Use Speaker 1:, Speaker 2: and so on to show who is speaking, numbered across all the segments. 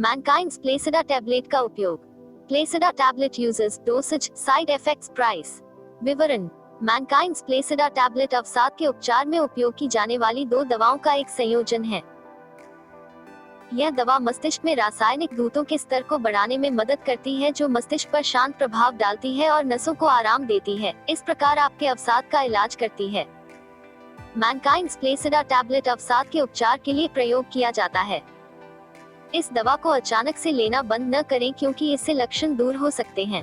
Speaker 1: मैनकाइंड्स प्लेसिडा tablet का उपयोग। Placida tablet uses dosage, side effects, price. विवरण। मैनकाइंड्स प्लेसिडा टैबलेट अवसाद के उपचार में उपयोग की जाने वाली 2 दवाओं का एक संयोजन है। यह दवा मस्तिष्क में रासायनिक दूतों के स्तर को बढ़ाने में मदद करती है, जो मस्तिष्क पर शांत प्रभाव डालती है और नसों को आराम देती है। इस प्रकार आपके अवसाद का इलाज करती है। मैनकाइंड्स प्लेसिडा टैबलेट अवसाद के उपचार के लिए प्रयोग किया जाता है। इस दवा को अचानक से लेना बंद न करें, क्योंकि इससे लक्षण दूर हो सकते हैं।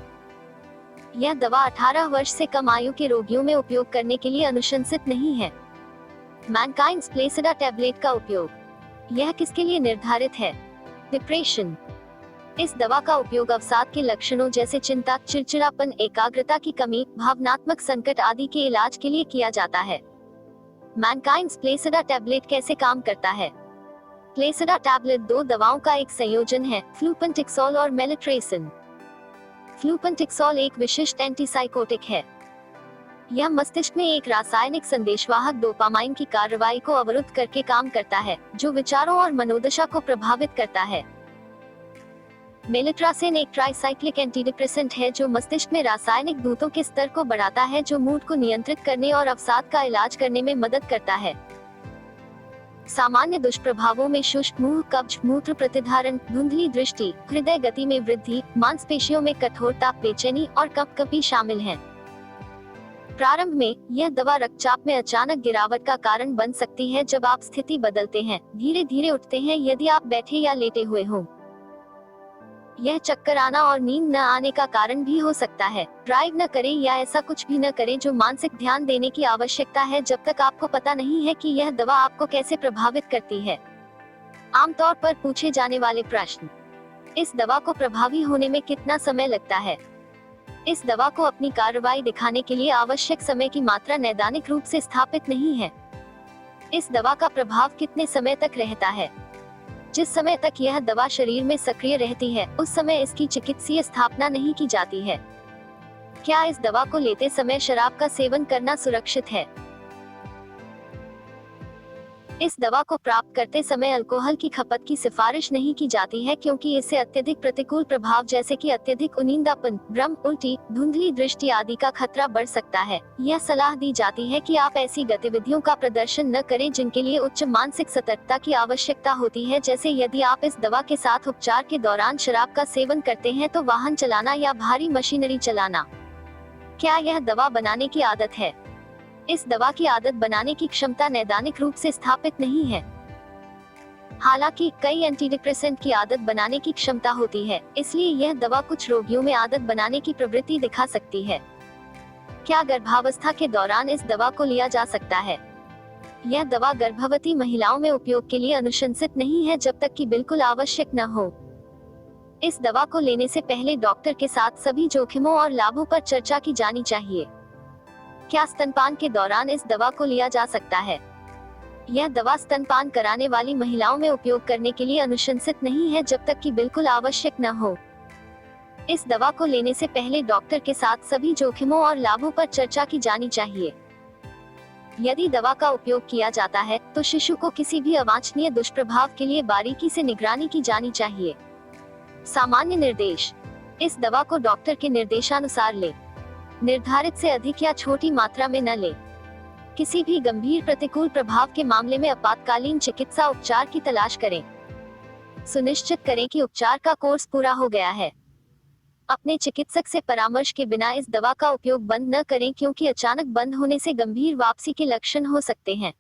Speaker 1: यह दवा 18 वर्ष से कम आयु के रोगियों में उपयोग करने के लिए अनुशंसित नहीं है। मैनकाइंड्स प्लेसिडा टैबलेट का उपयोग। यह किसके लिए निर्धारित है? डिप्रेशन। इस दवा का उपयोग अवसाद के लक्षणों जैसे चिंता, चिड़चिड़ापन, एकाग्रता की कमी, भावनात्मक संकट आदि के इलाज के लिए किया जाता है। मैनकाइंड्स प्लेसिडा टैबलेट कैसे काम करता है? प्लेसिडा टैबलेट 2 दवाओं का एक संयोजन है, फ्लूपेंटिक्सोल और मेलिट्रेसिन। फ्लूपेंटिक्सोल एक विशिष्ट एंटीसाइकोटिक है। यह मस्तिष्क में एक रासायनिक संदेशवाहक डोपामाइन की कार्रवाई को अवरुद्ध करके काम करता है, जो विचारों और मनोदशा को प्रभावित करता है। मेलिट्रासिन एक ट्राइसाइक्लिक एंटीडिप्रेसेंट है, जो मस्तिष्क में रासायनिक दूतों के स्तर को बढ़ाता है, जो मूड को नियंत्रित करने और अवसाद का इलाज करने में मदद करता है। सामान्य दुष्प्रभावों में शुष्क मुंह, कब्ज, मूत्र प्रतिधारण, धुंधली दृष्टि, हृदय गति में वृद्धि, मांसपेशियों में कठोरता, बेचैनी और कँपकँपी शामिल हैं। प्रारंभ में यह दवा रक्तचाप में अचानक गिरावट का कारण बन सकती है जब आप स्थिति बदलते हैं, धीरे धीरे उठते हैं, यदि आप बैठे या लेटे हुए हों। यह चक्कर आना और नींद न आने का कारण भी हो सकता है। ड्राइव न करें या ऐसा कुछ भी न करें जो मानसिक ध्यान देने की आवश्यकता है, जब तक आपको पता नहीं है कि यह दवा आपको कैसे प्रभावित करती है। आमतौर पर पूछे जाने वाले प्रश्न। इस दवा को प्रभावी होने में कितना समय लगता है? इस दवा को अपनी कार्रवाई दिखाने के लिए आवश्यक समय की मात्रा नैदानिक रूप से स्थापित नहीं है। इस दवा का प्रभाव कितने समय तक रहता है? जिस समय तक यह दवा शरीर में सक्रिय रहती है, उस समय इसकी चिकित्सीय स्थापना नहीं की जाती है। क्या इस दवा को लेते समय शराब का सेवन करना सुरक्षित है? इस दवा को प्राप्त करते समय अल्कोहल की खपत की सिफारिश नहीं की जाती है, क्योंकि इससे अत्यधिक प्रतिकूल प्रभाव जैसे कि अत्यधिक उनींदापन, भ्रम, उल्टी, धुंधली दृष्टि आदि का खतरा बढ़ सकता है। यह सलाह दी जाती है कि आप ऐसी गतिविधियों का प्रदर्शन न करें जिनके लिए उच्च मानसिक सतर्कता की आवश्यकता होती है, जैसे यदि आप इस दवा के साथ उपचार के दौरान शराब का सेवन करते हैं तो वाहन चलाना या भारी मशीनरी चलाना। क्या यह दवा बनाने की आदत है? इस दवा की आदत बनाने की क्षमता नैदानिक रूप से स्थापित नहीं है। हालांकि कई एंटीडिप्रेसेंट की आदत बनाने की क्षमता होती है, इसलिए यह दवा कुछ रोगियों में आदत बनाने की प्रवृत्ति दिखा सकती है। क्या गर्भावस्था के दौरान इस दवा को लिया जा सकता है? यह दवा गर्भवती महिलाओं में उपयोग के लिए अनुशंसित नहीं है जब तक कि बिल्कुल आवश्यक न हो। इस दवा को लेने से पहले डॉक्टर के साथ सभी जोखिमों और लाभों पर चर्चा की जानी चाहिए। क्या स्तनपान के दौरान इस दवा को लिया जा सकता है? यह दवा स्तनपान कराने वाली महिलाओं में उपयोग करने के लिए अनुशंसित नहीं है जब तक कि बिल्कुल आवश्यक न हो। इस दवा को लेने से पहले डॉक्टर के साथ सभी जोखिमों और लाभों पर चर्चा की जानी चाहिए। यदि दवा का उपयोग किया जाता है तो शिशु को किसी भी अवांछनीय दुष्प्रभाव के लिए बारीकी से निगरानी की जानी चाहिए। सामान्य निर्देश। इस दवा को डॉक्टर के निर्देशानुसार लें। निर्धारित से अधिक या छोटी मात्रा में न लें। किसी भी गंभीर प्रतिकूल प्रभाव के मामले में आपातकालीन चिकित्सा उपचार की तलाश करें। सुनिश्चित करें कि उपचार का कोर्स पूरा हो गया है। अपने चिकित्सक से परामर्श के बिना इस दवा का उपयोग बंद न करें, क्योंकि अचानक बंद होने से गंभीर वापसी के लक्षण हो सकते हैं।